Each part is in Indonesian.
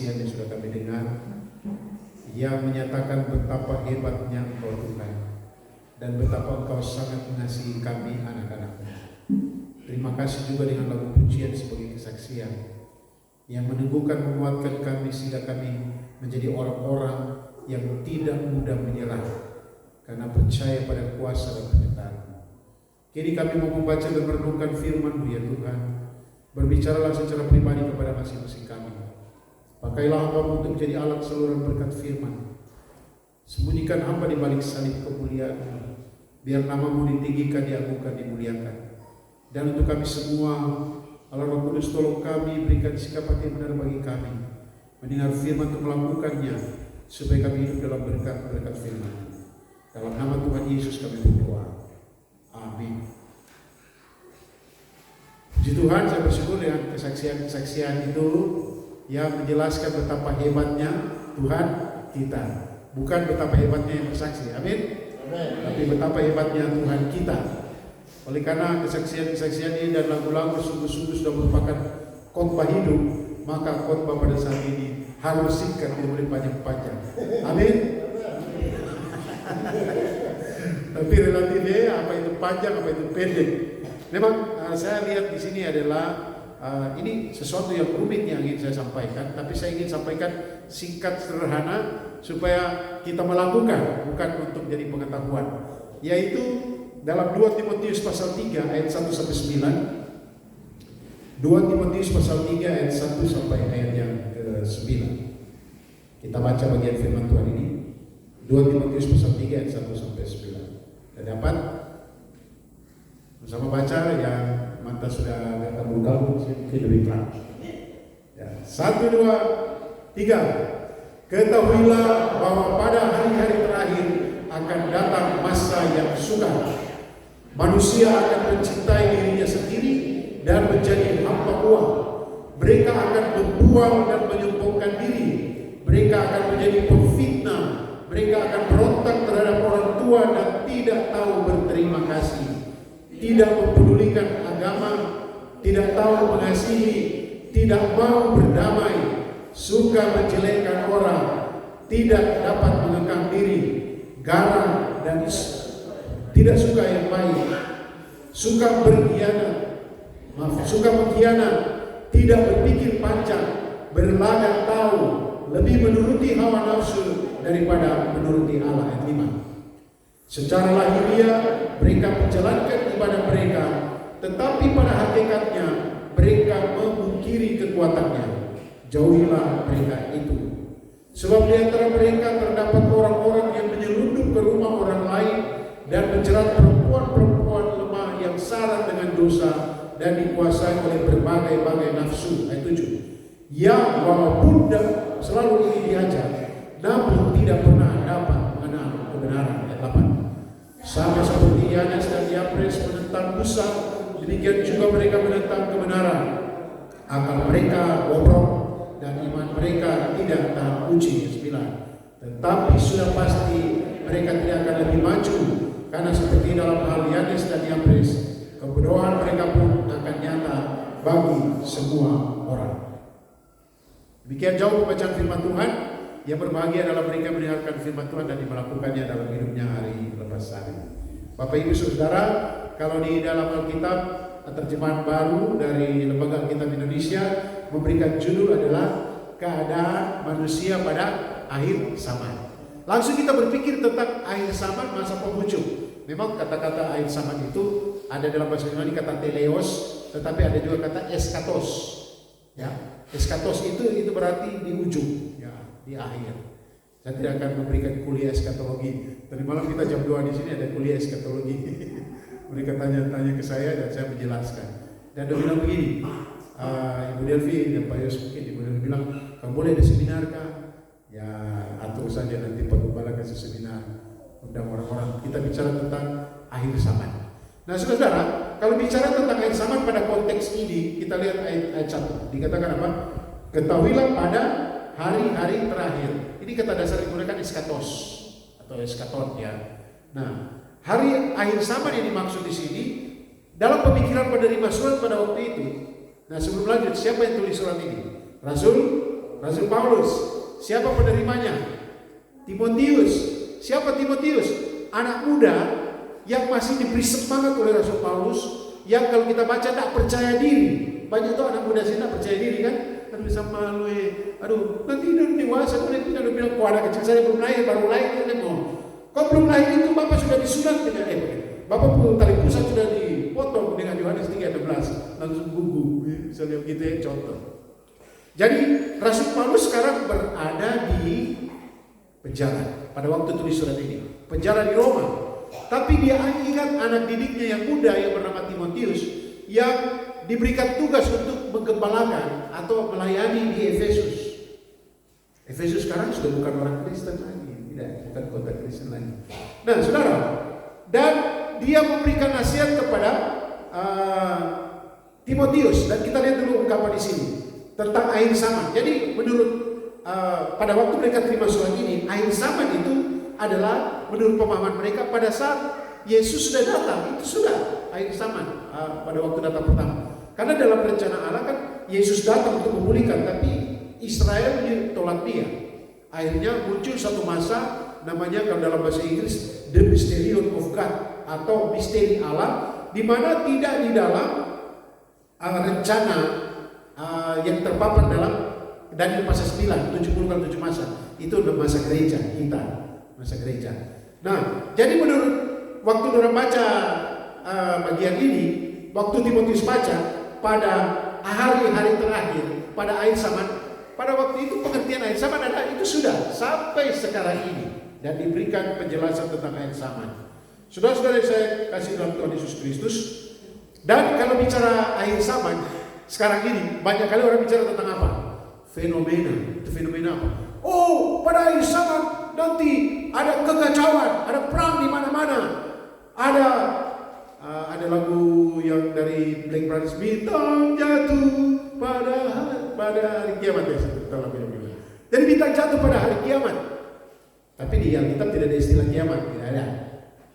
yang sudah kami dengar, yang menyatakan betapa hebatnya Engkau Tuhan dan betapa Engkau sangat mengasihi kami anak-anak-Mu. Terima kasih juga dengan lagu pujian sebagai kesaksian yang meneguhkan, menguatkan kami sehingga kami menjadi orang-orang yang tidak mudah menyerah karena percaya pada kuasa dan penyertaan-Mu. Kini kami mau membaca dan merenungkan firman-Mu ya Tuhan. Berbicaralah secara pribadi kepada masing-masing kami. Pakailah hamba untuk menjadi alat saluran berkat firman. Sembunyikan hamba di balik salib kemuliaan-Mu, biar nama-Mu ditinggikan, diagungkan, dimuliakan. Dan untuk kami semua, Allah Roh Kudus, tolong kami, berikan sikap hati yang benar bagi kami, mendengar firman untuk melakukannya, supaya kami hidup dalam berkat-berkat firman. Dalam nama Tuhan Yesus kami berdoa. Amin. Puji Tuhan, saya bersyukur dengan kesaksian-kesaksian itu yang menjelaskan betapa hebatnya Tuhan kita. Bukan betapa hebatnya yang bersaksi, amin. Tapi betapa hebatnya Tuhan kita. Oleh karena kesaksian-kesaksian ini dan lagu-lagu sungguh-sungguh sudah merupakan khotbah hidup, maka khotbah pada saat ini harus singkat, tidak boleh panjang-panjang. Amin. Tapi relatif ya, apa itu panjang, apa itu pendek. Memang saya lihat di sini adalah ini sesuatu yang rumit yang ingin saya sampaikan, tapi saya ingin sampaikan singkat, sederhana, supaya kita melakukan, bukan untuk jadi pengetahuan. Yaitu dalam 2 Timotius pasal 3 ayat 1 sampai 9. 2 Timotius pasal 3 ayat 1 sampai ayat yang ke-9. Kita baca bagian firman Tuhan ini. 2 Timotius pasal 3 ayat 1 sampai 9. Dan dapat bersama baca yang mata sudah agak kabur-kabur, lebih terang. Ya, 1, 2, 3. Ketahuilah bahwa pada hari-hari terakhir akan datang masa yang sukar. Manusia akan mencintai dirinya sendiri dan menjadi hamba uang. Mereka akan membuang dan menyombongkan diri. Mereka akan menjadi pemfitnah. Mereka akan berontak terhadap orang tua dan tidak tahu berterima kasih. Tidak mempedulikan agama, tidak tahu mengasihi, tidak mau berdamai, suka menjelekkan orang, tidak dapat mengekang diri, garang dan tidak suka yang baik, suka berkhianat, suka mengkhianat, tidak berpikir panjang, berlagak tahu, lebih menuruti hawa nafsu daripada menuruti Allah. Ayat 5. Secara lahiriah mereka menjalankan ibadah mereka, tetapi pada hakikatnya mereka memungkiri kekuatannya. Jauhilah mereka itu. Sebab di antara mereka terdapat orang-orang yang menyelundup ke rumah orang lain dan menjerat perempuan-perempuan lemah yang syarat dengan dosa dan dikuasai oleh berbagai-bagai nafsu. Ayat 7. Yang walaupun selalu ingin diajar, namun tidak pernah dapat mengenal kebenaran. Ayat 8. Sama seperti Yanes dan Yambres menentang Musa, demikian juga mereka menentang kebenaran. Akal mereka bobrok dan iman mereka tidak teruji. 9. Tetapi sudah pasti mereka tidak akan lebih maju, karena seperti dalam hal Yanes dan Yambres, kebodohan mereka pun akan nyata bagi semua orang. Demikian jauh pembacaan firman Tuhan. Yang berbahagia adalah mereka mendengarkan firman Tuhan dan melakukannya dalam hidupnya hari lepas hari. Bapak Ibu Saudara, kalau di dalam Alkitab terjemahan baru dari Lembaga Alkitab Indonesia memberikan judul adalah keadaan manusia pada akhir zaman. Langsung kita berpikir tentang akhir zaman, masa penghujung. Memang kata-kata akhir zaman itu ada dalam bahasa Yunani kata teleos, tetapi ada juga kata eskatos. Ya, eskatos itu berarti di ujung, ya, di akhir. Saya tidak akan memberikan kuliah eskatologi. Tadi malam kita jam 2 di sini ada kuliah eskatologi. Mereka tanya-tanya ke saya dan saya menjelaskan. Dan dia bilang begini, Ibu Delvi dan Pak Yos mungkin Ibu Delvi bilang, kamu boleh ada seminar kah? Ya atur saja nanti Pak Gubala kasih seminar. Undang orang-orang, kita bicara tentang akhir zaman. Nah saudara, kalau bicara tentang akhir zaman pada konteks ini, kita lihat ayat 1. Dikatakan apa? Ketahuilah pada hari-hari terakhir. Ini kata dasar digunakan eskatos atau eskaton ya. Nah, hari akhir zaman yang dimaksud di sini dalam pemikiran penerima surat pada waktu itu. Nah, sebelum lanjut, siapa yang tulis surat ini? Rasul Rasul Paulus. Siapa penerimanya? Timotius. Siapa Timotius? Anak muda yang masih diberi semangat oleh Rasul Paulus, yang kalau kita baca tak percaya diri. Banyak tuh anak muda sini tak percaya diri kan? Aduh bisa malu aduh nanti udah dewasa, nanti udah bilang kok anak kecil saya belum lahir, baru lahir kan mau. Kok belum lahir itu Bapak sudah disunat dengan Bapak tali pusat sudah dipotong dengan Yohanes 3:16, langsung gugup. Misalnya begitu ya contoh. Jadi Rasul Paulus sekarang berada di penjara pada waktu tulis surat ini. Penjara di Roma. Tapi dia ingat anak didiknya yang muda yang bernama Timotius yang diberikan tugas untuk menggembalakan atau melayani di Efesus. Efesus sekarang sudah bukan orang Kristen lagi, bukan kota Kristen lagi. Nah, saudara, dan dia memberikan nasihat kepada Timotius, dan kita lihat dulu ungkapan di sini tentang air zaman. Jadi menurut pada waktu mereka terima surat ini, air zaman itu adalah menurut pemahaman mereka pada saat Yesus sudah datang, itu sudah air zaman pada waktu datang pertama. Karena dalam rencana Allah kan Yesus datang untuk memulihkan, tapi Israel tolak dia. Akhirnya muncul satu masa namanya kalau dalam bahasa Inggris the mysterion of God atau misteri Allah, di mana tidak di dalam rencana yang terpampang dalam Daniel pasal 9, 70 kali 7 masa. Itu adalah masa gereja kita, masa gereja. Nah, jadi menurut waktu orang baca bagian ini, waktu Timotius baca pada hari-hari terakhir, pada akhir zaman, pada waktu itu pengertian akhir zaman ada, itu sudah sampai sekarang ini dan diberikan penjelasan tentang akhir zaman. Saudara-saudara saya kasih dalam Tuhan Yesus Kristus. Dan kalau bicara akhir zaman sekarang ini, banyak kali orang bicara tentang apa? Fenomena. Itu fenomena apa? Oh, pada akhir zaman nanti ada kekacauan, ada perang di mana-mana. Ada lagu yang dari Black Brothers, bintang jatuh pada hari kiamat ya, jadi bintang jatuh pada hari kiamat. Tapi di Alkitab tidak ada istilah kiamat, tidak ada.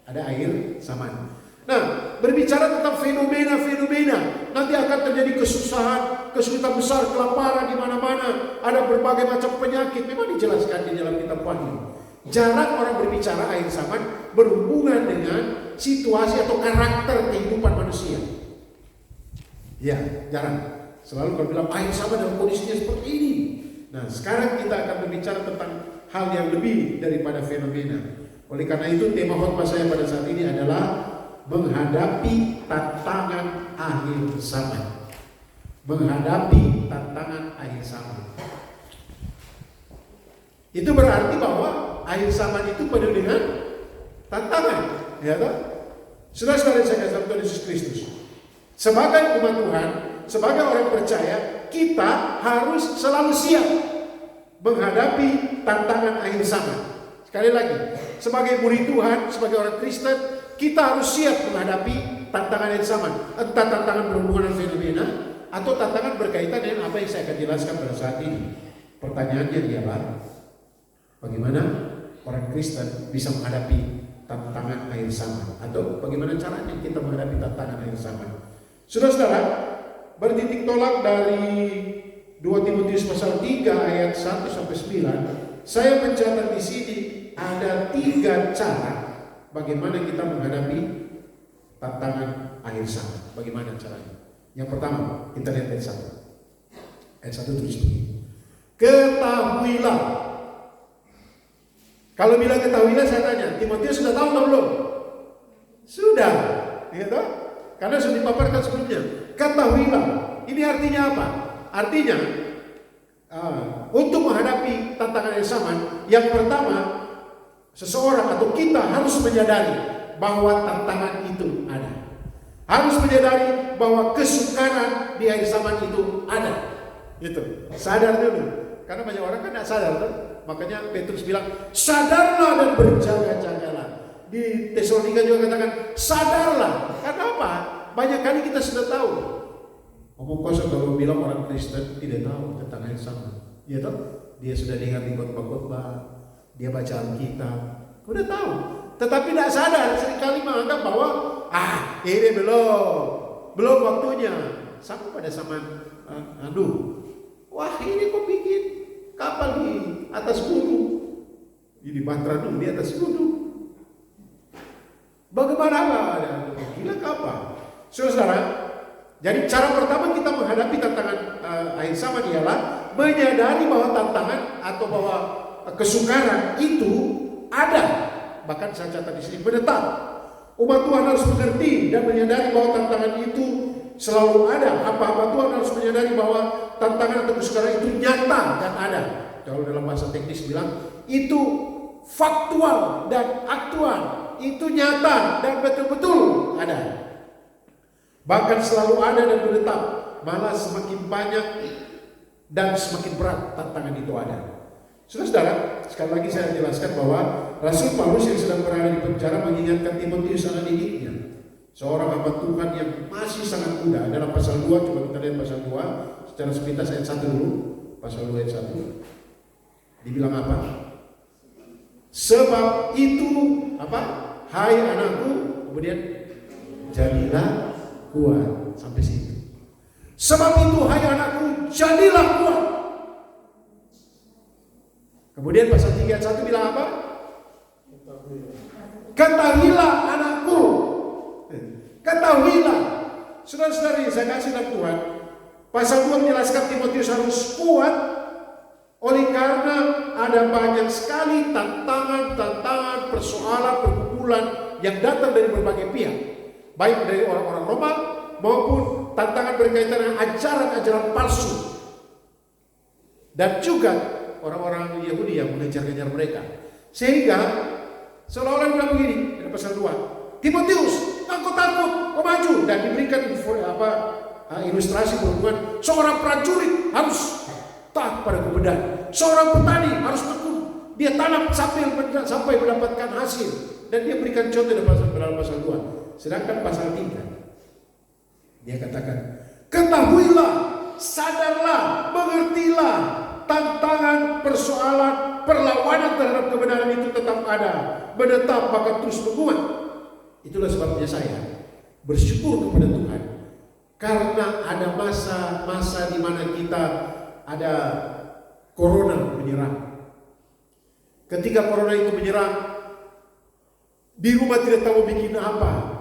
Ada akhir zaman. Nah, berbicara tentang fenomena, nanti akan terjadi kesusahan, kesulitan besar, kelaparan di mana-mana, ada berbagai macam penyakit. Memang dijelaskan di dalam kitab Wahyu. Jarang orang berbicara akhir zaman berhubungan dengan situasi atau karakter kehidupan manusia. Ya, jarang. Selalu kalau bilang akhir zaman dalam kondisinya seperti ini. Nah, sekarang kita akan berbicara tentang hal yang lebih daripada fenomena. Oleh karena itu, tema khotbah saya pada saat ini adalah menghadapi tantangan akhir zaman. Menghadapi tantangan akhir zaman. Itu berarti bahwa akhir zaman itu penuh dengan tantangan, ya toh? Saudara-saudara saya kasih Tuhan Yesus Kristus. Sebagai umat Tuhan, sebagai orang percaya, kita harus selalu siap menghadapi tantangan akhir zaman. Sekali lagi, sebagai murid Tuhan, sebagai orang Kristen, kita harus siap menghadapi tantangan akhir zaman. Entah tantangan berhubungan dengan fenomena atau tantangan berkaitan dengan apa yang saya akan jelaskan pada saat ini. Pertanyaannya ialah, bagaimana orang Kristen bisa menghadapi tantangan akhir zaman, atau bagaimana caranya kita menghadapi tantangan akhir zaman? Saudara-saudara, bertitik tolak dari 2 Timotius pasal 3 ayat 1 sampai 9, saya mencatat di sini ada 3 cara bagaimana kita menghadapi tantangan akhir zaman. Bagaimana caranya? Yang pertama, kita lihat ayat 1. Ayat 1 tulis begini. Ketahuilah. Kalau bilang ketahuilah, saya tanya, Timotius sudah tahu atau belum? Sudah, ya toh? Karena sudah dipaparkan sebelumnya. Ketahuilah. Ini artinya apa? Artinya untuk menghadapi tantangan yang sama, yang pertama, seseorang atau kita harus menyadari bahwa tantangan itu ada. Harus menyadari bahwa kesukaran di akhir zaman itu ada. Itu sadar dulu. Karena banyak orang kan tidak sadar tuh. Makanya Petrus bilang, sadarlah dan berjaga-jagalah. Di Tesalonika juga katakan, sadarlah. Karena apa? Banyak kali kita sudah tahu. Omong kosong kalau bilang orang Kristen tidak tahu tentang yang sama. Ya toh? Dia sudah dengar di khotbah-khotbah, dia baca Alkitab, udah tahu. Tetapi tidak sadar, seringkali menganggap bahwa ini belum waktunya. Sampai pada zaman, wah ini kok bikin kapal di atas gunung. Ini Batra dulu di atas gunung. Bagaimana ada gila kapal? Saudara, jadi cara pertama kita menghadapi tantangan akhir zaman ialah menyadari bahwa tantangan atau bahwa kesukaran itu ada. Bahkan saya catat di sini menetap. Umat Tuhan harus mengerti dan menyadari bahwa tantangan itu selalu ada. Hamba Tuhan harus menyadari bahwa tantangan atau kesukaran itu nyata dan ada. Kalau dalam bahasa teknis bilang itu faktual dan aktual. Itu nyata dan betul-betul ada. Bahkan selalu ada dan menetap. Malah semakin banyak dan semakin berat tantangan itu ada. Saudara-saudara, sekali lagi saya jelaskan bahwa Rasul Paulus yang sedang berada di penjara mengingatkan Timotius anak didiknya, seorang hamba Tuhan yang masih sangat muda. Dalam pasal 2, coba kita lihat pasal 2 secara sepintas ayat 1 dulu. Pasal 2 ayat 1 dibilang apa? Sebab itu apa? Hai anakku, kemudian jadilah kuat. Sampai situ. Sebab itu hai anakku, jadilah kuat. Kemudian pasal 3 ayat 1 bilang apa? Ketahuilah anakku. Ketahuilah. Saudara-saudari, saya kasih dalam Tuhan. Pasal 2 menjelaskan Timotius harus kuat oleh karena ada banyak sekali tantangan, persoalan, pergumulan yang datang dari berbagai pihak. Baik dari orang-orang Roma maupun tantangan berkaitan dengan ajaran-ajaran palsu. Dan juga orang-orang Yahudi yang mengejar-ngejar mereka. Sehingga seolah-olah bilang begini dalam pasal 2. Timotius, takut, kau maju. Dan diberikan ilustrasi berhubungan seorang prajurit harus taat pada kebenaran. Seorang petani harus tekun. Dia tanam sampai mendapatkan hasil. Dan dia berikan contoh dalam pasal 2. Sedangkan pasal 3 dia katakan, ketahuilah, sadarlah, mengertilah, tantangan, persoalan, perlawanan terhadap kebenaran itu tetap ada, menetap bahkan terus menguat. Itulah sebabnya saya bersyukur kepada Tuhan karena ada masa-masa di mana kita ada corona menyerang. Ketika corona itu menyerang, di rumah tidak tahu bikin apa.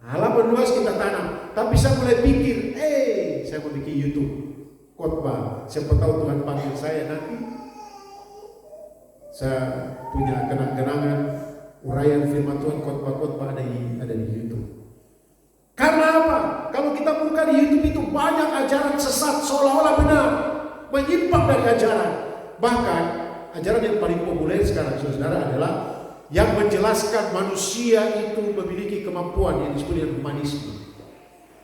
Halaman luas kita tanam, tapi saya mulai pikir, saya mau bikin YouTube khotbah. Siapa tahu Tuhan panggil saya nanti. Saya punya kenang-kenangan uraian firman Tuhan, khotbah-khotbah ada di YouTube. Karena apa? Kalau kita buka di YouTube itu banyak ajaran sesat seolah-olah benar, menyimpang dari ajaran. Bahkan ajaran yang paling populer sekarang, saudara, adalah yang menjelaskan manusia itu memiliki kemampuan yang disebut dengan humanisme.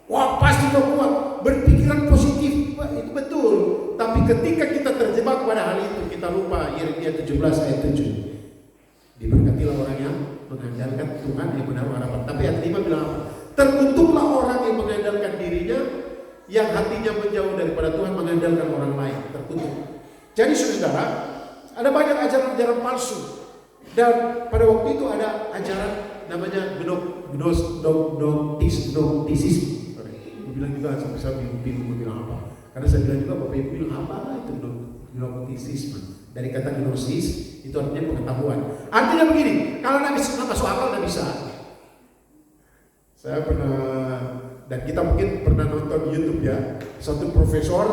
Wah, pasti kau kuat, berpikiran positif, itu betul. Tapi ketika kita terjebak pada hal itu, kita lupa Yeremia 17 ayat 7. Diberkatilah orang yang mengandalkan Tuhan yang menaruh harapan. Tapi ayat 5 bilang apa? Terkutuklah orang yang mengandalkan dirinya, yang hatinya menjauh daripada Tuhan, mengandalkan orang lain. Terkutuk. Jadi saudara, ada banyak ajaran-ajaran palsu. Dan pada waktu itu ada ajaran namanya gnosticisme. Gue bilang juga sampai saya bingung bilang apa. Karena saya bilang juga Bapak Ibu bilang apa itu gnosticisme. Dari kata gnosis itu artinya pengetahuan. Artinya begini, kalau nggak masuk akal nggak bisa. Saya pernah, dan kita mungkin pernah nonton di YouTube ya, satu profesor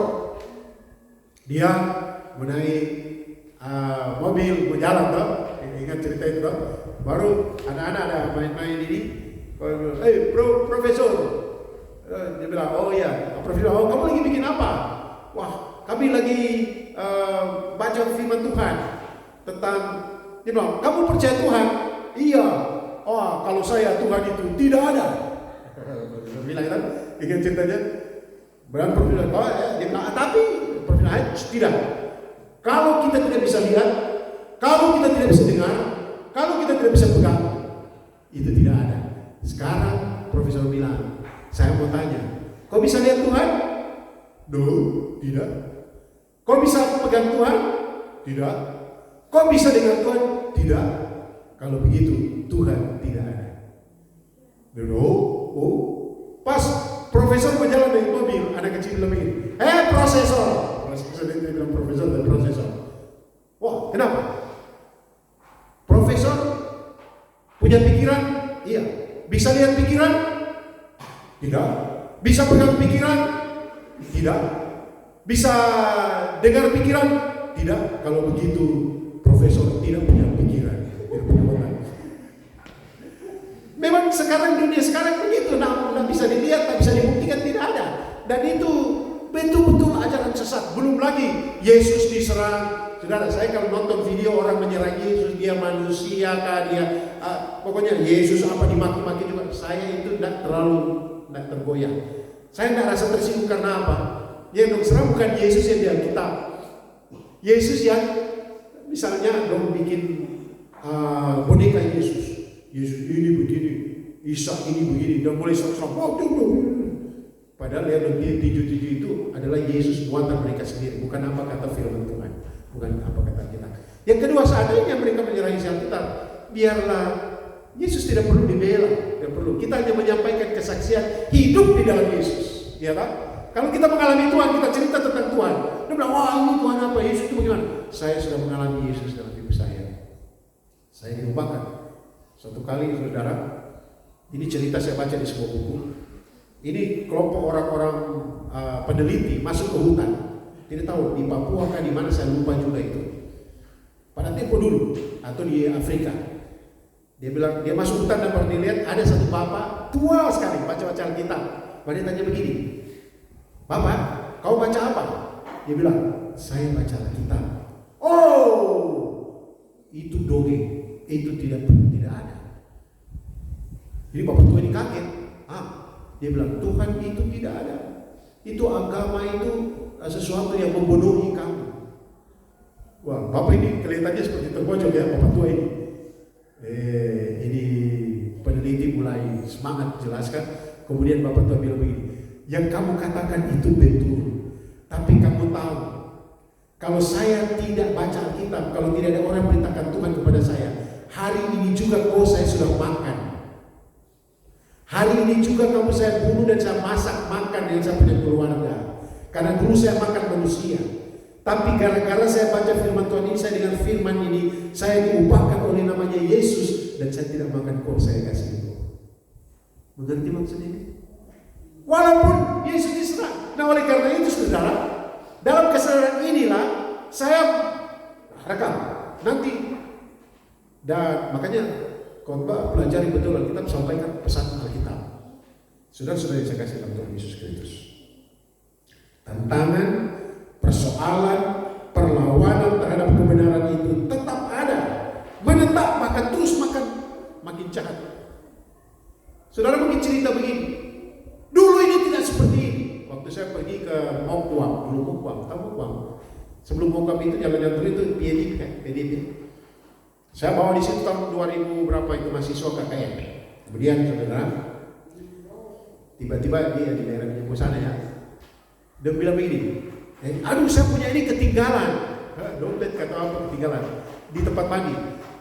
dia menaik mobil berjalan toh. Ingat cerita itu dong. Baru anak-anak ada main-main ini. Profesor. Dia bilang, oh iya. Profesor, kamu lagi bikin apa? Wah, kami lagi baca firman Tuhan tentang. Dia bilang, kamu percaya Tuhan? Iya. Oh, kalau saya Tuhan itu tidak ada. Dia bilang kan, ingat ceritanya. Berang profesor, dia bilang, tapi profesor tidak. Kalau kita tidak bisa lihat, kalau kita tidak bisa dengar, kalau kita tidak bisa pegang, itu tidak ada. Sekarang profesor bilang, saya mau tanya, kau bisa lihat Tuhan? No, tidak. Kau bisa pegang Tuhan? Tidak. Kau bisa dengar Tuhan? Tidak. Kalau begitu, Tuhan tidak ada. No, pas profesor berjalan dari mobil, anak kecil bilang begini, prosesor. Dia bilang profesor dan prosesor. Kenapa? Profesor punya pikiran? Iya. Bisa lihat pikiran? Tidak. Bisa pegang pikiran? Tidak. Bisa dengar pikiran? Tidak. Kalau begitu profesor tidak punya pikiran, tidak punya otak. Memang sekarang dunia sekarang begitu, tidak bisa dilihat, tidak bisa dibuktikan, tidak ada. Dan itu betul-betul ajaran sesat. Belum lagi Yesus diserang. Saudara, saya kalau nonton video orang menyerang Yesus, dia manusia kah, dia pokoknya Yesus apa dimaki-maki juga, saya itu tidak tergoyah. Saya tidak rasa tersinggung karena apa? Ya dong, serang bukan Yesus yang di Alkitab. Yesus yang misalnya dong bikin boneka Yesus. Yesus ini begini, Isa ini begini, dan mulai serang. Padahal ya dia tujuh itu adalah Yesus buatan mereka sendiri, bukan apa kata firman Tuhan, bukan apa kata kita. Yang kedua, seandainya mereka menyerahi Alkitab, biarlah Yesus tidak perlu dibela, tidak perlu. Kita hanya menyampaikan kesaksian hidup di dalam Yesus, ya kan? Kalau kita mengalami Tuhan, kita cerita tentang Tuhan. Dia bilang, wah ini Tuhan apa? Yesus itu bagaimana? Saya sudah mengalami Yesus dalam hidup saya. Saya dilupakan. Suatu kali, saudara, ini cerita saya baca di sebuah buku. Ini kelompok orang-orang peneliti masuk ke hutan. Tidak tahu di Papua kah di mana, saya lupa juga itu. Pada tempo dulu atau di Afrika. Dia bilang dia masuk hutan dan baru dilihat ada satu bapak tua sekali baca-baca Alkitab. Dia tanya begini, "Bapak, kau baca apa?" Dia bilang, "Saya baca Alkitab." Oh, itu dongeng. Itu tidak ada. Jadi bapak tua ini kaget. Dia bilang, Tuhan itu tidak ada. Itu agama itu sesuatu yang membodohi kamu. Wah, bapak ini kelihatannya seperti terpojok ya, bapak tua ini. Ini peneliti mulai semangat jelaskan. Kemudian bapak tua bilang begini, yang kamu katakan itu betul. Tapi kamu tahu, kalau saya tidak baca Alkitab, kalau tidak ada orang beritakan Tuhan kepada saya, hari ini juga saya sudah makan. Hari ini juga kamu saya bunuh dan saya masak makan dengan saya punya keluarga. Karena dulu saya makan manusia. Tapi gara-gara saya baca firman Tuhan ini, saya dengan firman ini, saya diubahkan oleh namanya Yesus. Dan saya tidak makan kok saya kasih itu. Mengerti maksudnya ini? Walaupun Yesus diserang. Nah oleh karena itu saudara, dalam kesadaran inilah saya rekam. Nanti dan makanya khotbah pelajari betul Alkitab, sampaikan pesan Alkitab. Saudara-saudara yang saya kasih dalam Tuhan Yesus Kristus. Tantangan, persoalan, perlawanan terhadap kebenaran itu tetap ada, menetap, bahkan terus makin jahat. Saudara mungkin cerita begini, dulu ini tidak seperti ini. Waktu saya pergi ke Mokwam, dulu Mokwam, tahu Mokwam? Sebelum Mokwam itu jalan yang itu PDIP kan, PDIP. Saya bawa di situ tahun 2000 berapa itu mahasiswa KKN. Kemudian saudara, tiba-tiba dia di daerah Minyak sana ya, dia bilang begini, aduh saya punya ini ketinggalan, dompet kata apa ketinggalan di tempat mandi.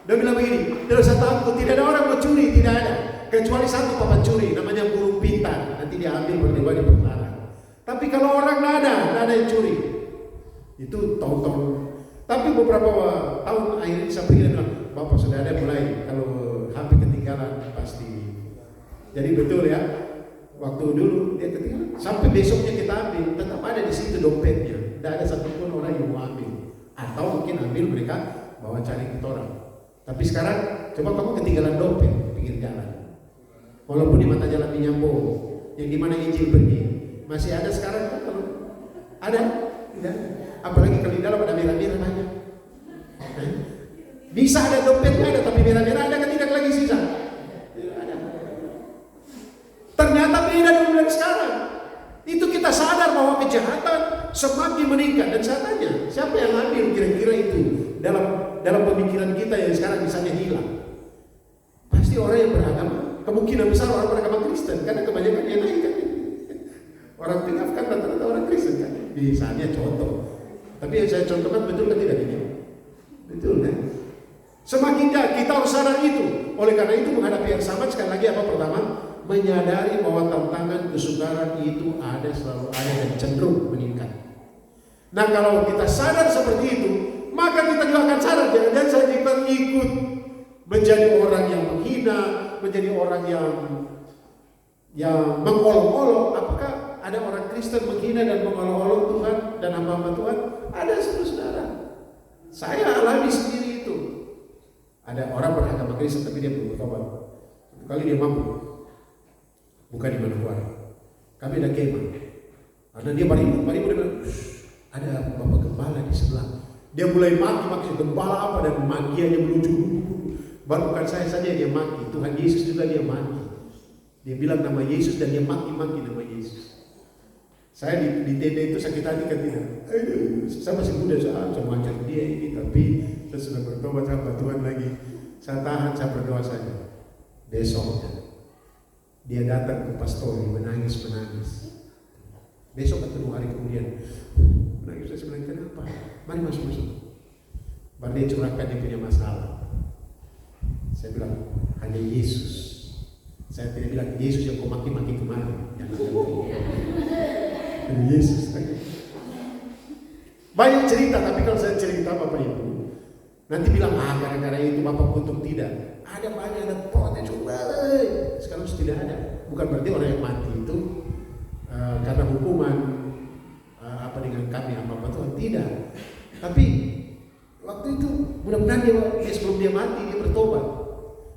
Dia bilang begini, tidak usah takut, tidak ada orang mencuri, tidak ada, kecuali satu papan curi, namanya burung pintar, nanti dia ambil berdewa di pertara. Tapi kalau orang tidak ada yang curi, itu tahun-tahun. Tapi beberapa tahun akhirnya saya pergi dan bilang, Bapak sudah ada mulai kalau HP ketinggalan pasti. Jadi betul ya, waktu dulu dia ketinggalan, sampai besoknya kita ambil, tetap ada di situ dompetnya. Tidak ada satupun orang yang mau ambil, atau mungkin ambil mereka bawa cari ke orang. Tapi sekarang coba kamu ketinggalan dompet pinggir jalan, walaupun di mata jalan Minyambo, yang dimana Injil pergi, masih ada sekarang kan? Kalau ada, tidak. Apalagi kalau di dalam ada merah-merah banyak. Bisa ada dompetnya ada, tapi merah-merah ada kan tidak lagi sisa. Tidak ada. Ternyata beda dengan sekarang. Itu kita sadar bahwa kejahatan semakin meningkat. Dan saya tanya, siapa yang ambil kira-kira itu dalam pemikiran kita yang sekarang misalnya hilang? Pasti orang yang beragama. Kemungkinan besar orang beragama Kristen, karena kebanyakan yang naik kan. Orang Tengah kan rata-rata orang Kristen kan. Misalnya contoh. Tapi yang saya contohkan betul kan tidak ini? Betul kan? Semakin kita harus sadar itu. Oleh karena itu menghadapi yang sama, sekali lagi apa pertama? Menyadari bahwa tantangan kesukaran itu ada, selalu ada dan cenderung meningkat. Nah kalau kita sadar seperti itu, maka kita juga akan sadar mengikut, menjadi orang yang menghina, menjadi orang yang mengolok-olok. Apakah ada orang Kristen menghina dan mengolok-olok Tuhan dan hamba-hamba Tuhan? Ada, saudara. Saya alami sendiri itu. Ada orang beragama Kristen tapi dia belum bertobat. Kali dia mampu, bukan di Manokwari. Kami ada kemah. Karena dia barimu dia bilang, ada bapak gembala di sebelah. Dia mulai maki gembala apa dan magiannya melucu. Baru bukan saya saja dia maki, Tuhan Yesus juga dia maki. Dia bilang nama Yesus dan dia maki-maki nama Yesus. Saya di tenda itu sakit hati kan tidak. Saya masih muda, saya macam dia ini, tapi saya sudah bertobat sama Tuhan lagi. Saya tahan, saya berdoa saja. Besoknya dia datang ke pastori menangis. Besok atau 2 hari kemudian menangis. Saya bilang, kenapa? Mari masuk. Baru dia curahkan dia punya masalah. Saya bilang, hanya Yesus. Saya tidak bilang Yesus yang kau maki-maki kemarin. Yesus. Banyak cerita, tapi kalau saya cerita Bapak Ibu, nanti bilang, gara-gara itu Bapak kutuk. Tidak. Ada banyak, ada protes juga. Sekarang sudah tidak ada. Bukan berarti orang yang mati itu karena hukuman dengan kami hamba Tuhan, tidak. Tapi waktu itu mudah-mudahan dia sebelum dia mati dia bertobat.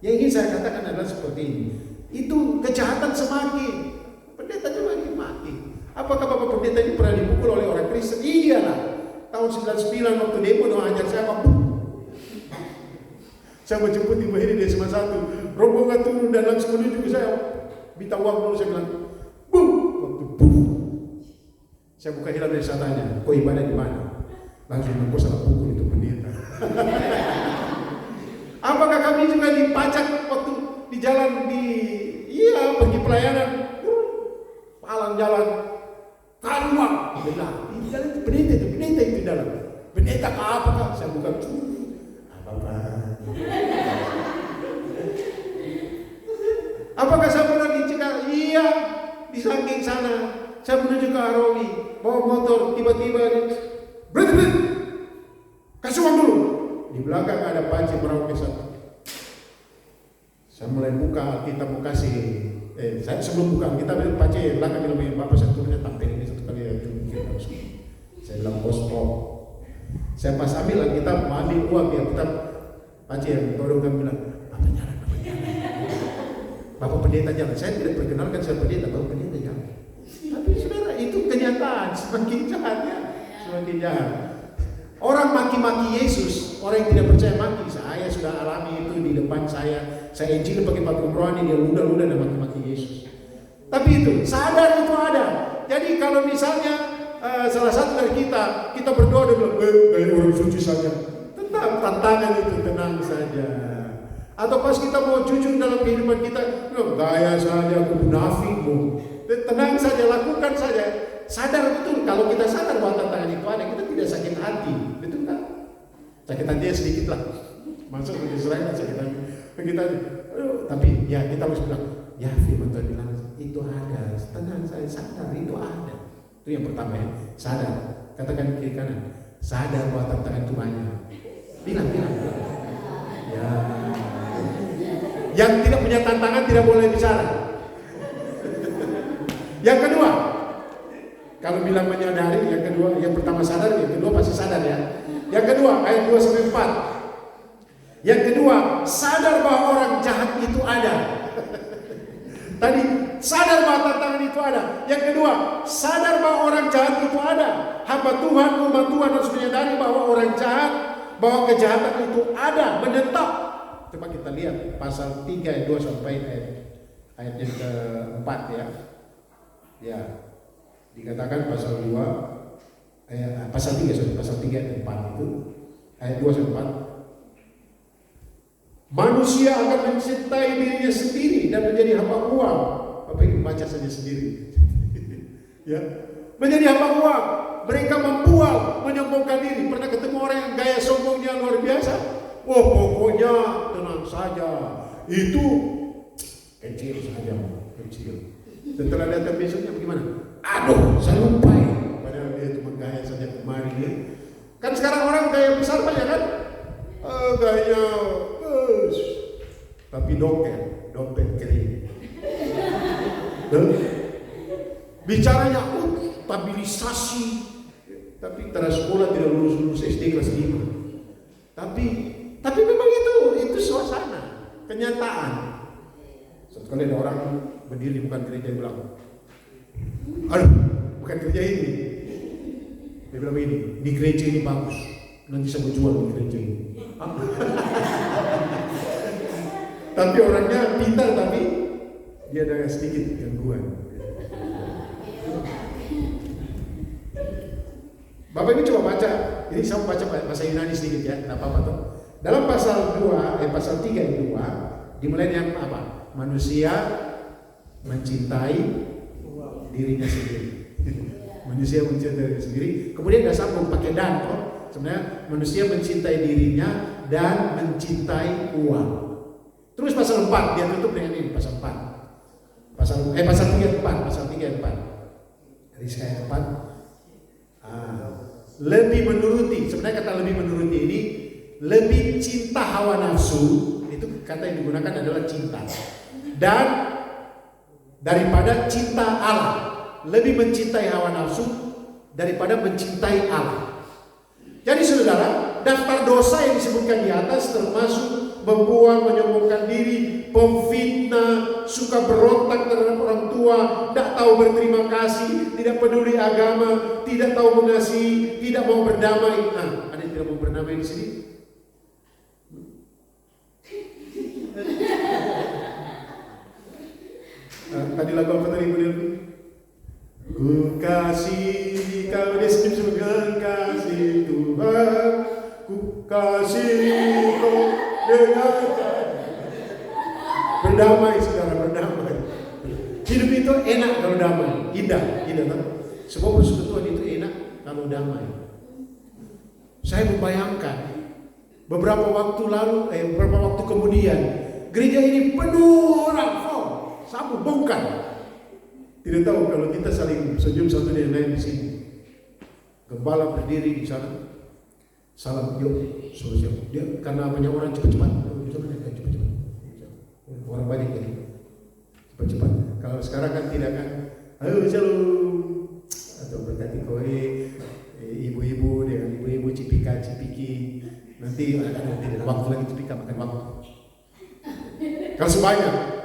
Yang ingin saya katakan adalah seperti ini. Itu kejahatan semakin, pendeta juga mati. Apakah Bapak pendeta ini pernah dipukul oleh orang Kristen? Iyalah. Tahun 99 waktu demo doa ajar saya apa? Saya menjemput ibu ini di SMA 1. Rombongan turun dan langsung menuju ke saya. Minta uang dulu, saya bilang, "Bum!" Waktu bum. Saya buka hilang dari satanya. Kau ibadah di mana? Langsung aku salah pukul itu pendeta. Apakah kami juga dipajak waktu di jalan pergi pelayanan, palang jalan, keluar, bilang, ini jalan itu pendeta itu di dalam. Pendeta ke apakah? Saya buka, apa? Apakah saya pernah dicegah? Iya, di samping sana. Saya menuju ke Arawi, bawa motor, tiba-tiba berhenti, kasih uang dulu. Di belakang ada panci Merauke 1. Saya mulai buka, kita mau kasih. Saya sebelum buka kita panci belakang bilang, Bapak saya turunnya tampil ini 1 kali ya. Saya bilang bos stop. Saya pas ambil kita mau ambil uang ya, kita panci yang tolong kan bilang, Bapak jalan. Bapak pendeta jalan. Saya tidak perkenalkan saya pendeta, Bapak pendeta jalan. Tapi saudara itu kenyataan, semakin jahat ya, semakin jahat. Orang maki-maki Yesus, orang yang tidak percaya maki. Saya sudah alami itu di depan saya. Saya injil pakai batu rohani, dia ludah-ludah dan maki-maki Yesus. Tapi itu sadar itu ada. Jadi kalau misalnya salah satu dari kita berdoa dan bilang, kayak orang suci saja. Tetap tantangan itu, tenang saja. Atau pas kita mau jujur dalam kehidupan kita, gaya saja, aku munafik. Tenang saja, lakukan saja. Sadar betul, kalau kita sadar bahwa tantangan itu ada, kita tidak sakit hati. Betul kan? Sakit hatinya sedikit lah. Masuk ke Israel sakit hati. Kita, tapi ya kita harus bilang, ya firman Tuhan bilang, itu ada. Tenang saya sadar, itu ada. Itu yang pertama ya, sadar. Katakan kiri kanan, sadar bahwa tantangan itu banyak. Bilang. Ya. Yang tidak punya tantangan tidak boleh bicara. Yang kedua, kalau bilang menyadari, yang kedua, yang pertama sadar, yang kedua pasti sadar ya. Yang kedua, ayat 2-4. Yang kedua, sadar bahwa orang jahat itu ada. Tadi, sadar bahwa tantangan itu ada. Yang kedua, sadar bahwa orang jahat itu ada. Hamba Tuhan, umat Tuhan harus menyadari bahwa orang jahat, bahwa kejahatan itu ada, menetap. Coba kita lihat pasal 3 ayat 2 sampai ayat yang ke-4 ya. Ya, dikatakan pasal 2 pasal 3 ayat 4 itu ayat 2 sampai 4. Manusia akan mencintai dirinya sendiri dan menjadi hamba uang. Bapak Ibu baca saja sendiri. Ya, menjadi hamba uang. Mereka membual, menyombongkan diri. Pernah ketemu orang yang gaya sombongnya luar biasa? Oh, pokoknya tenang saja. Itu kecil saja, kecil. Setelah datang besoknya bagaimana? Aduh, saya lupa ya. Padahal dia cuma gaya saja kemarin ya. Kan sekarang orang gaya besar banyak kan? Gaya tapi dompet kering. Bicaranya stabilisasi, tapi terus sekolah tidak lulus SD kelas 5. Tapi memang itu suasana, kenyataan. Sekali ada orang berdiri di bukan gereja bilang, aduh, bukan gereja ini. Dia bilang ini, di gereja ini bagus, nanti saya mau jual di gereja ini. Tapi orangnya pintar, tapi dia ada sedikit gangguan. Bapak ini coba baca, ini saya baca bahasa Yunani sedikit ya, tidak apa-apa tuh. Dalam pasal 3 yang 2, dimulai dengan apa? Manusia mencintai dirinya sendiri. Manusia mencintai dirinya sendiri. Kemudian dia sambung pakai dan, sebenarnya manusia mencintai dirinya dan mencintai uang. Terus pasal 4 dia tutup dengan ini, pasal 4. Pasal 3 ayat 4. Dari ayat 4. Lebih menuruti, sebenarnya kata lebih menuruti ini lebih cinta hawa nafsu, itu kata yang digunakan adalah cinta, dan daripada cinta Allah, lebih mencintai hawa nafsu daripada mencintai Allah. Jadi saudara, daftar dosa yang disebutkan di atas termasuk membuang, menyombongkan diri, pemfitnah, suka berontak terhadap orang tua, tidak tahu berterima kasih, tidak peduli agama, tidak tahu mengasihi, tidak mau berdamai. Ada yang tidak mau berdamai di sini? Tadi lagu apa tadi kemudian? Ku kasih kau di surga, kasih Tuhan, ku kasih kau dengan berdamai, saudara, berdamai. Hidup itu enak kalau damai, indah kan? Semua persekutuan itu enak kalau damai. Saya membayangkan beberapa waktu kemudian gereja ini penuh orang, sambung bongkar. Tidak tahu kalau kita saling senyum satu dengan lain di sini. Gembala berdiri di sana, salam yuk, sosial. Dia karena banyak orang cepat-cepat. Orang banyak jadi cepat-cepat. Kalau sekarang kan tidak kan, halo shalom, atau berkati kowe, ibu-ibu dengan ibu-ibu cipiki, nanti tidak waktu lagi cipika makan waktu. Kalau sebanyak,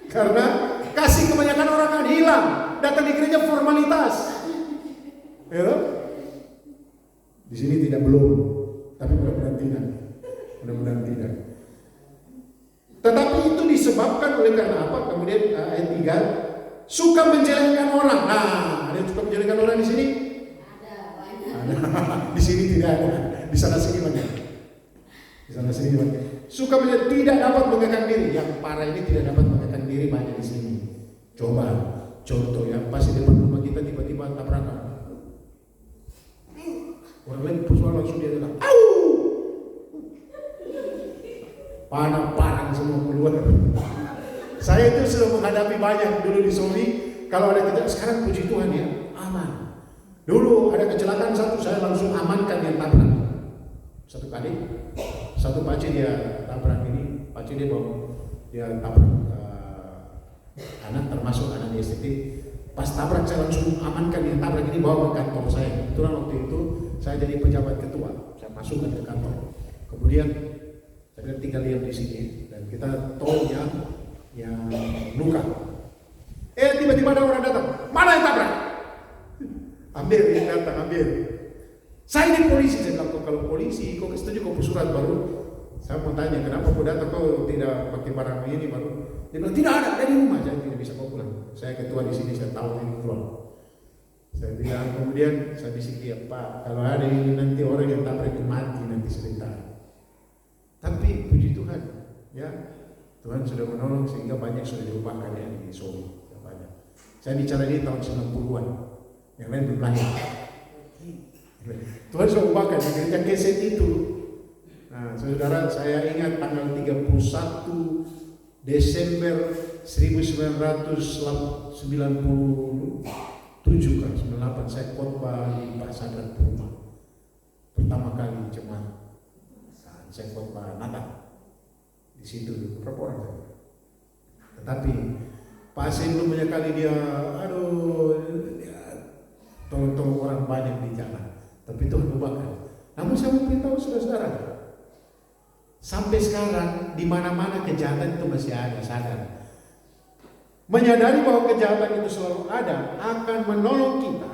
karena kasih kebanyakan orang akan hilang, datang di gereja formalitas. Ya, di sini tidak belum, tapi mudah-mudahan tidak. Tetapi itu disebabkan oleh karena apa? Kemudian ayat 3, suka menjelekkan orang. Ada yang suka menjelekkan orang di sini? Ada. Di sini tidak ada. Di sana sini banyak. Suka tidak dapat mengekang diri. Yang parah ini tidak dapat mengekang diri banyak di sini. Coba contoh ya, pas di depan rumah kita tiba-tiba tabrakan. Orang lain persoalan langsung dia bilang, "Au!" Parang semua keluar. Saya itu sudah menghadapi banyak dulu di Soli. Kalau ada kejadian, sekarang puji Tuhan ya, aman. Dulu ada kecelakaan satu, saya langsung amankan yang tabrak. Satu kali, satu pace dia tabrak ini, pace dia tabrak anak, termasuk anak di STT. Pas tabrak saya langsung amankan yang tabrak ini, bawa ke kantor saya. Kebetulan waktu itu saya jadi pejabat ketua, saya masukkan ke kantor. Kemudian saya tinggal diam di sini dan kita tol yang luka. Tiba-tiba ada orang datang, mana yang tabrak? Ambil, dia datang ambil. Saya ini polisi, saya bilang kalau polisi, kok setuju kau surat baru? Saya mau tanya, kenapa kau datang kau tidak pakai barang ini baru? Dia bilang tidak ada di rumah, saya tidak bisa kau pulang. Saya ketua di sini, saya tahu ini pulang. Saya bilang, kemudian saya bisik dia, Pak, kalau ada ini nanti orang yang tabrak mati nanti sebentar. Tapi puji Tuhan, ya Tuhan sudah menolong sehingga banyak sudah diubahkan ya di Solo, banyak. Saya bicara ini tahun 90-an, yang lain belum lahir. Tuhan sudah ubahkan di gereja Keset itu. Nah, saudara, saya ingat tanggal 31 Desember 1997 kan, 98 saya khotbah di Pak Sadar Purma. Pertama kali jemaat. Saya khotbah Natal di di situ berapa orang. Tetapi pasien belum banyak kali dia, tolong orang banyak di jalan. Tapi Tuhan ubahkan. Namun saya mau beritahu saudara-saudara, sampai sekarang di mana-mana kejahatan itu masih ada, sadar. Menyadari bahwa kejahatan itu selalu ada akan menolong kita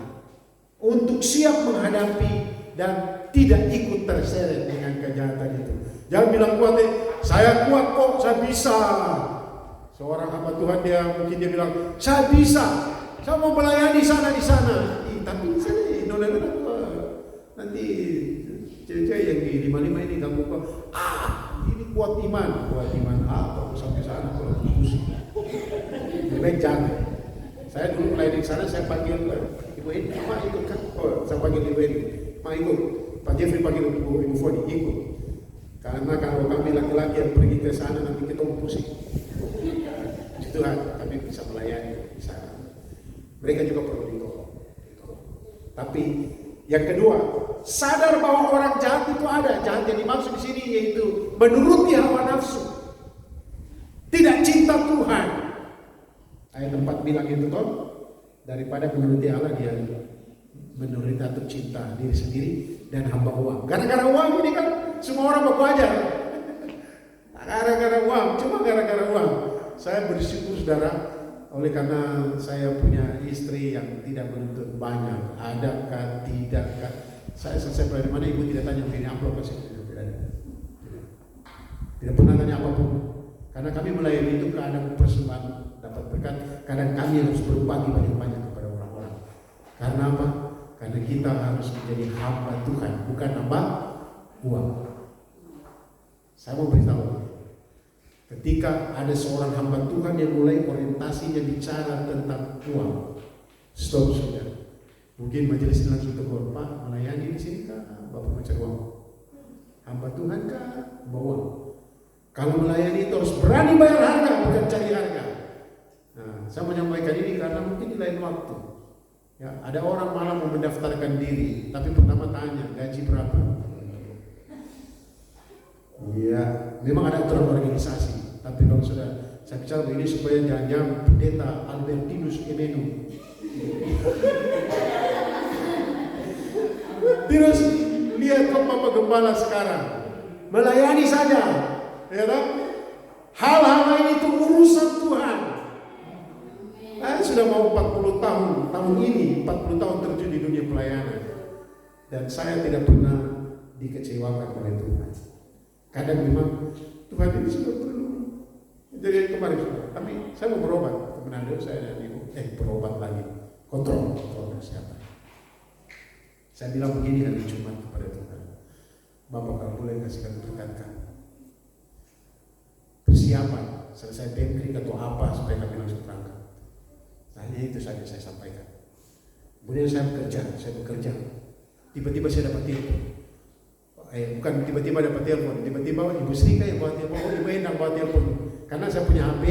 untuk siap menghadapi dan tidak ikut terseret dengan kejahatan itu. Jangan bilang kuat, saya kuat kok, saya bisa. Seorang hamba Tuhan mungkin dia bilang, saya bisa, saya mau melayani sana di sana. Tapi saya nanti cewek-cewek yang di 55 ini ganggu kok. Ini kuat iman apa? Sampai sana kalau pusing. Lebih baik jangan. Saya dulu melayani di sana, saya panggil Ibu Edi, Ma ikut kan? Saya panggil Ibu Edi, Ma ikut. Pak Jeffrey panggil Ibu Foni, ikut. Karena kalau kami laki-laki yang pergi ke sana nanti kita pusing. Tuhan, kami bisa melayani di sana. Mereka juga perlu ditolong. Tapi yang kedua, sadar bahwa orang jahat itu ada. Jahat yang dimaksud di sini yaitu menuruti hawa nafsu, tidak cinta Tuhan. Ayat 4 bilang itu toh, daripada menuruti Allah dia menuruti atau cinta diri sendiri dan hamba uang. Gara-gara uang ini kan semua orang baku aja. Gara-gara uang, cuma gara-gara uang. Saya bersyukur saudara, oleh karena saya punya istri yang tidak menuntut banyak, adakah, tidakkah. Saya selesai dari mana ibu tidak tanya ini amplop kasih, tidak pernah tanya apapun. Karena kami melayani itu keadaan persembahan dapat berkat. Kadang kami harus berbagi banyak-banyak kepada orang-orang. Karena apa? Karena kita harus menjadi hamba Tuhan, bukan hamba uang. Saya mau beritahu, ketika ada seorang hamba Tuhan yang mulai orientasinya bicara tentang uang, stop sudah. Mungkin majelis ini langsung tegur, Pak melayani di sini kah? Bapak mencari uang. Hamba Tuhan kah? Bawa. Kalau melayani itu harus berani bayar harga, bukan cari harga. Nah, saya menyampaikan ini karena mungkin di lain waktu. Ya, ada orang malah mau mendaftarkan diri, tapi pertama tanya gaji berapa. Iya, memang ada aturan organisasi, tapi kalau sudah saya bicara begini supaya jangan pendeta Albertinus Emenu terus lihat Bapak Gembala sekarang melayani saja, ya kan? Hal-hal lain itu urusan Tuhan. Saya sudah mau 40 tahun ini 40 tahun terjun di dunia pelayanan, dan saya tidak pernah dikecewakan oleh Tuhan. Kadang memang Tuhan ini sudah perlu. Jadi kemarin tapi saya mau berobat ke Manado, saya dan ibu berobat lagi, kontrol kesehatan. Saya bilang begini hari Jumat kepada Tuhan, Bapak kalau boleh kasihkan berkat kami, persiapan selesai bentrik atau apa supaya kami langsung berangkat. Hanya itu saja saya sampaikan. Kemudian saya bekerja. Tiba-tiba saya dapat telepon. Bukan tiba-tiba dapat telepon, tiba-tiba Ibu Sri yang buat telepon, Ibu Endang buat telepon. Karena saya punya HP,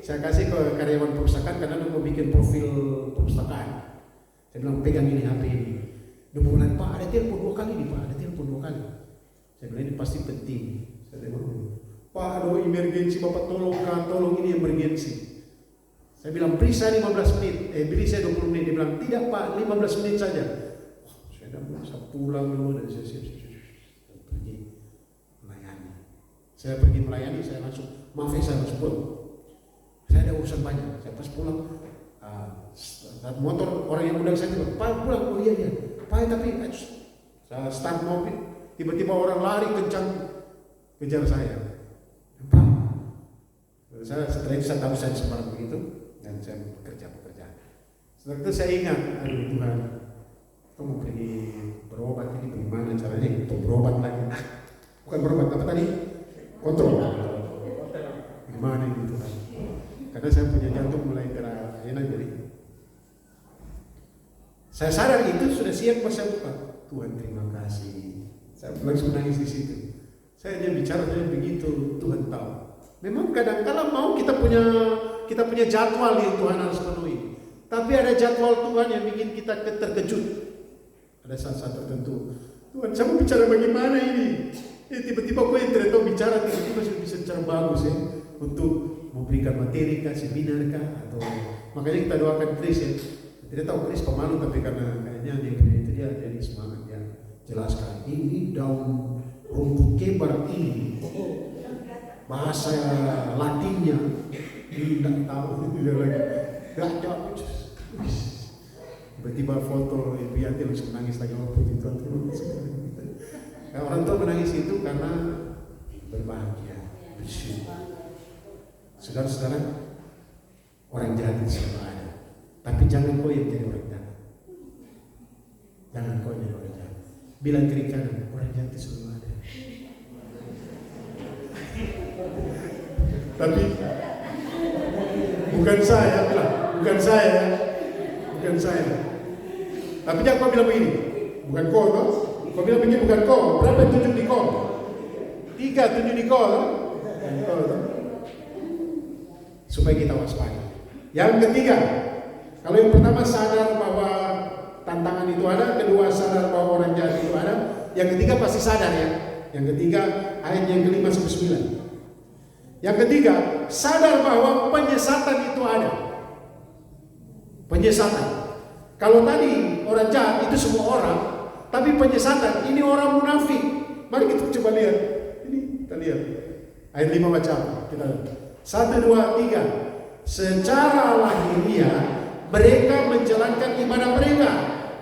saya kasih ke karyawan perpustakaan karena dia mau bikin profil perpustakaan. Saya bilang pegang ini HP ini. Dia mau bilang, Pak ada telepon 2 kali nih Pak, ada telepon 2 kali. Saya bilang ini pasti penting. Saya bilang, Pak ada emergensi, Bapak tolong ini emergensi. Saya bilang beri saya 15 menit, beri saya 20 menit. Dia bilang tidak Pak, 15 menit saja. Saya dah bisa pulang dulu dan saya siap-siap pergi melayani. Saya pergi melayani, saya langsung saya harus pulang. Saya ada urusan banyak. Saya pas pulang, motor orang yang undang saya bilang, Pak pulang, oh iya Pak tapi saya start mobil, tiba-tiba orang lari kencang kejar saya. Pak, setelah itu saya tahu saya semangat begitu dan saya bekerja. Setelah itu saya ingat, aduh Tuhan, aku mau pergi berobat ini bagaimana caranya untuk berobat lagi? Bukan berobat apa tadi? Kontrol. Gimana ini Tuhan? Karena saya punya jantung mulai enak jadi. Saya sadar itu sudah siap pas saya buka. Tuhan terima kasih. Saya langsung nangis di situ. Saya hanya bicara begitu, Tuhan tahu. Memang kadang-kala mau kita punya jadwal yang Tuhan harus penuhi. Tapi ada jadwal Tuhan yang bikin kita terkejut. Ada saat-saat tertentu. Tuhan, saya mau bicara bagaimana ini? Tiba-tiba gue yang ternyata bicara. bicara tiba-tiba sudah bisa bicara bagus ya, untuk memberikan materi kah, seminar kah, atau makanya kita doakan Chris ya. Tidak tahu Chris pemalu, tapi karena kayaknya dia itu dia jadi semangat ya, jelaskan ini daun rumput kebar ini bahasa Latinnya tidak tahu dia lagi gak tiba-tiba foto Ibu Yanti langsung menangis lagi. Oh puji Tuhan, terima kasih. Nah, orang tua menangis itu karena berbahagia, bersyukur. Saudara-saudara, orang jahat itu selalu ada, tapi jangan kau yang jadi orang jahat. Jangan kau jadi orang jahat. Bilang kiri kanan, orang jahat itu selalu ada. Tapi bukan saya bilang, bukan saya. Tapi jangan kau bilang begini, bukan kau toh. Kau bilang begini bukan kau. Berapa tunjuk di kau? 3 tunjuk di kau toh. Supaya kita waspada. Yang ketiga, kalau yang pertama sadar bahwa tantangan itu ada, kedua sadar bahwa orang jahat itu ada, yang ketiga pasti sadar ya. Yang ketiga ayat yang ke-5 sampai 9. Yang ketiga, sadar bahwa penyesatan itu ada. Penyesatan. Kalau tadi orang jahat itu semua orang, tapi penyesatan ini orang munafik. Mari kita coba lihat. Ini kita lihat. Ayat 5 baca. Kita lihat. 1, 2, 3. Secara lahiriah mereka menjalankan ibadah mereka,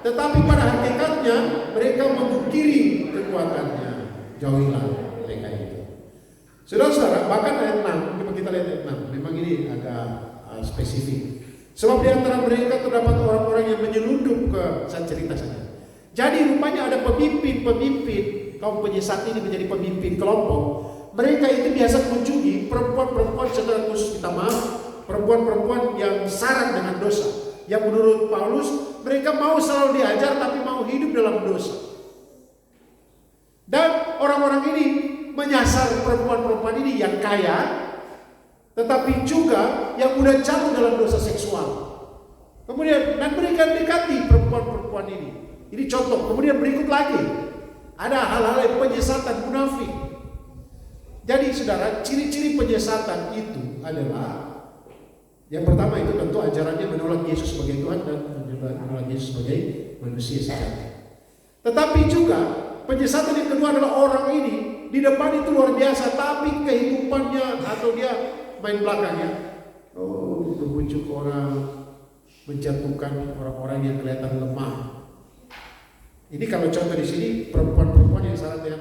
tetapi pada hakikatnya mereka memungkiri kekuatannya. Jauhilah mereka itu. Saudara-saudara, bahkan ayat 6, coba kita lihat ayat 6. Memang ini agak spesifik. Sebab di antara mereka terdapat orang-orang yang menyelundup ke, saya cerita saja. Jadi rupanya ada pemimpin kaum penyesat ini menjadi pemimpin kelompok. Mereka itu biasa mengunjungi perempuan-perempuan, secara khusus kita maaf, perempuan-perempuan yang syarat dengan dosa. Yang menurut Paulus, mereka mau selalu diajar tapi mau hidup dalam dosa. Dan orang-orang ini menyasar perempuan-perempuan ini yang kaya, tetapi juga yang mudah jatuh dalam dosa seksual. Kemudian, dan mereka dekati perempuan-perempuan ini. Ini contoh. Kemudian berikut lagi, ada hal-hal yang penyesatan munafik. Jadi saudara, ciri-ciri penyesatan itu adalah, yang pertama itu tentu ajarannya menolak Yesus sebagai Tuhan dan menolak Yesus sebagai manusia sejati. Tetapi juga penyesatan yang kedua adalah orang ini di depan itu luar biasa, tapi kehidupannya atau dia main belakangnya, membujuk orang, menjatuhkan orang-orang yang kelihatan lemah. Ini kalau contoh di sini perempuan-perempuan yang syarat dengan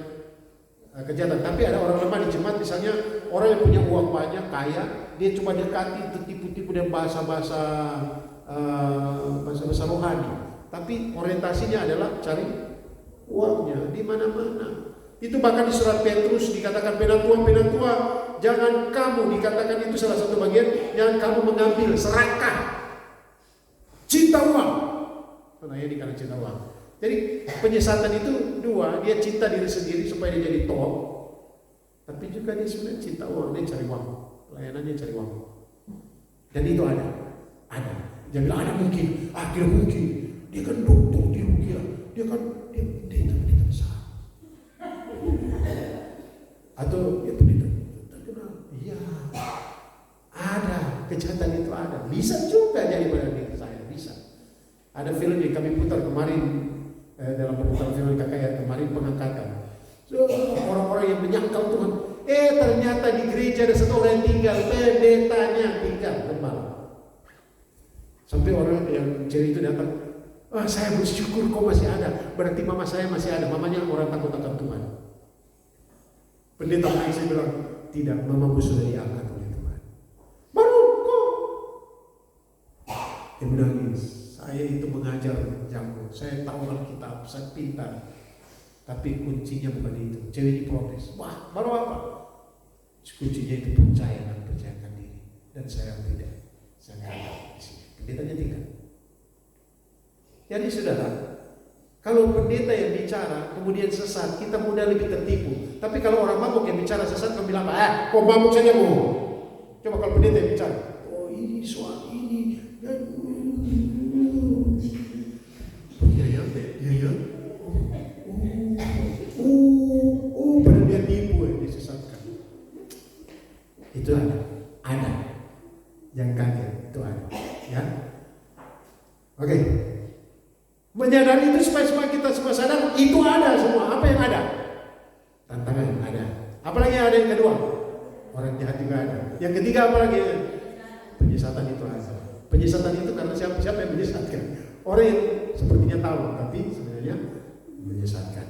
kejahatan, tapi ada orang lemah di jemaat, misalnya orang yang punya uang banyak, kaya, dia cuma dekati tipu-tipu dan bahasa-bahasa rohani, tapi orientasinya adalah cari uangnya di mana-mana. Itu bahkan di surat Petrus dikatakan, penatua, jangan kamu, dikatakan itu salah satu bagian, jangan kamu mengambil serakah, cinta uang. Karena ya dikatakan cinta uang. Jadi penyesatan itu dua, dia cinta diri sendiri supaya dia jadi top, tapi juga dia sebenarnya cinta uang, dia cari uang, pelayanannya cari uang. Dan itu ada. Jangan bilang ada mungkin, tidak mungkin. Dia kan dokter di Rukia, dia kan pendeta besar. Atau ya pendeta terkenal. Iya, ada kejahatan itu ada. Bisa juga jadi pada diri saya, bisa. Ada film yang kami putar kemarin. Dalam pemutaran film KKR kemarin pengangkatan, orang-orang yang menyangkal Tuhan, ternyata di gereja ada satu orang yang tinggal, pendetanya tinggal kembali. Sampai orang yang cewek itu datang, saya bersyukur kau masih ada, berarti mama saya masih ada. Mamanya orang takut akan Tuhan. Pendeta lain saya bilang, tidak, mamamu sudah diangkat oleh Tuhan. Baru kok dia menangis. Saya itu mengajar jago, saya tahu Alkitab, saya pintar, tapi kuncinya bukan itu. Cewek ini protes, wah baru apa? Kuncinya itu percaya dan percayakan diri. Dan saya tidak, saya nggak ada di sini. Pendetanya tinggal. Jadi saudara, kalau pendeta yang bicara kemudian sesat, kita mudah lebih tertipu. Tapi kalau orang mabuk yang bicara sesat, kamu bilang apa? Kok mabuk saja bu? Coba kalau pendeta yang bicara, ini soal ini dan padahal dia tipu, disesatkan. itu ada. Yang kaget itu ada, ya. Oke. Menyadari itu supaya kita semua sadar itu ada semua. Apa yang ada? Tantangan ada. Apalagi ada yang kedua? Orang jahat juga ada. Yang ketiga apalagi? Penyesatan itu ada. Penyesatan itu karena siapa yang menyesatkan? Orang yang sepertinya tahu tapi sebenarnya menyesatkan.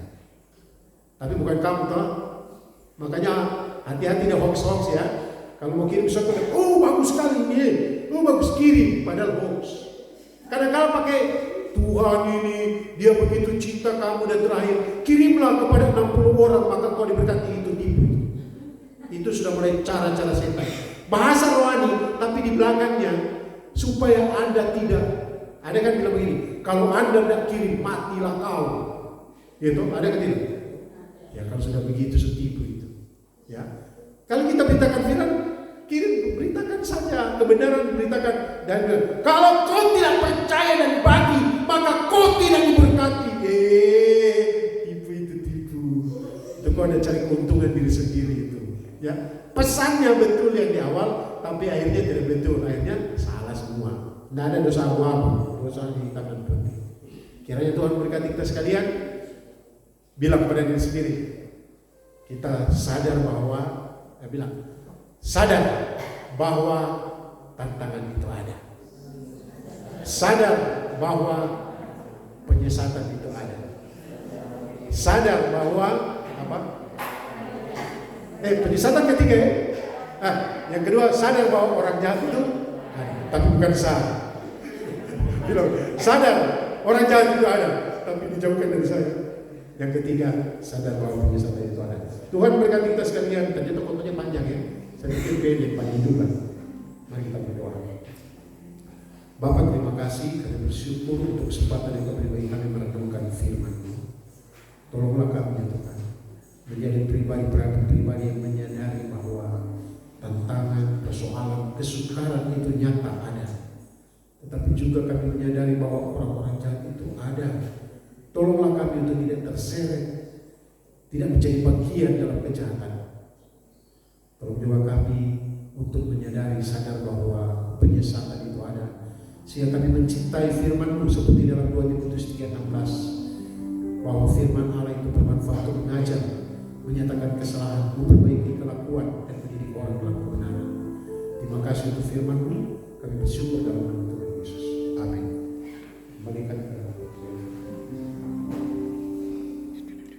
Tapi bukan kamu toh. Makanya hati-hati deh hoax ya. Kalau mau kirim sesuatu, oh bagus sekali ini, oh bagus kirim, padahal hoax. Kadang-kadang pakai Tuhan ini, dia begitu cinta kamu dan terakhir, kirimlah kepada 60 orang maka kau diberkati, itu tipu. Itu sudah mulai cara-cara setan. Bahasa rohani, tapi di belakangnya supaya Anda tidak. Ada kan bilang begini, kalau Anda tidak kirim matilah kau. Gitu, ada kan tidak? Ya kalau sudah begitu tipu itu. Ya, kalau kita beritakan firman, kirim, beritakan saja kebenaran, beritakan dan kalau kau tidak percaya dan bagi, maka kau tidak diberkati. Tipu itu tipu. Itu kau ada cari keuntungan diri sendiri itu. Ya, pesannya betul yang di awal, tapi akhirnya tidak betul. Akhirnya salah semua. Tidak ada dosa apa-apa, dosa di tangan Tuhan. Kiranya Tuhan berkati kita sekalian. Bilang pada diri sendiri, kita sadar bahwa, sadar bahwa tantangan itu ada. Sadar bahwa penyesatan itu ada. Sadar bahwa penyesatan ketiga ya. Yang kedua sadar bahwa orang jahat itu ada, tapi bukan sah. Sadar orang jahat itu ada, tapi dijauhkan dari saya. Yang ketiga, sadar bahwa penyesatan itu ada. Tuhan berkati kita sekalian. Ternyata fotonya panjang ya. Saya pikir kayaknya panjang juga. Mari kita berdoa. Bapak terima kasih, kami bersyukur untuk kesempatan yang kau beri kami merenungkan firman-Mu. Tolonglah kami ya Tuhan, menjadi pribadi yang menyadari bahwa tantangan, persoalan, kesukaran itu nyata ada. Tetapi juga kami menyadari bahwa orang-orang jahat itu ada. Tolonglah kami untuk tidak terseret, tidak menjadi bagian dalam kejahatan. Tolong juga kami untuk menyadari, sadar bahwa penyesatan itu ada. Sehingga kami mencintai firman-Mu seperti dalam 2 Timotius 3:16, bahwa firman Allah itu bermanfaat untuk mengajar, menyatakan kesalahan, memperbaiki kelakuan, dan mendidik orang dalam kebenaran. Terima kasih untuk firman-Mu. Kami bersyukur dalam nama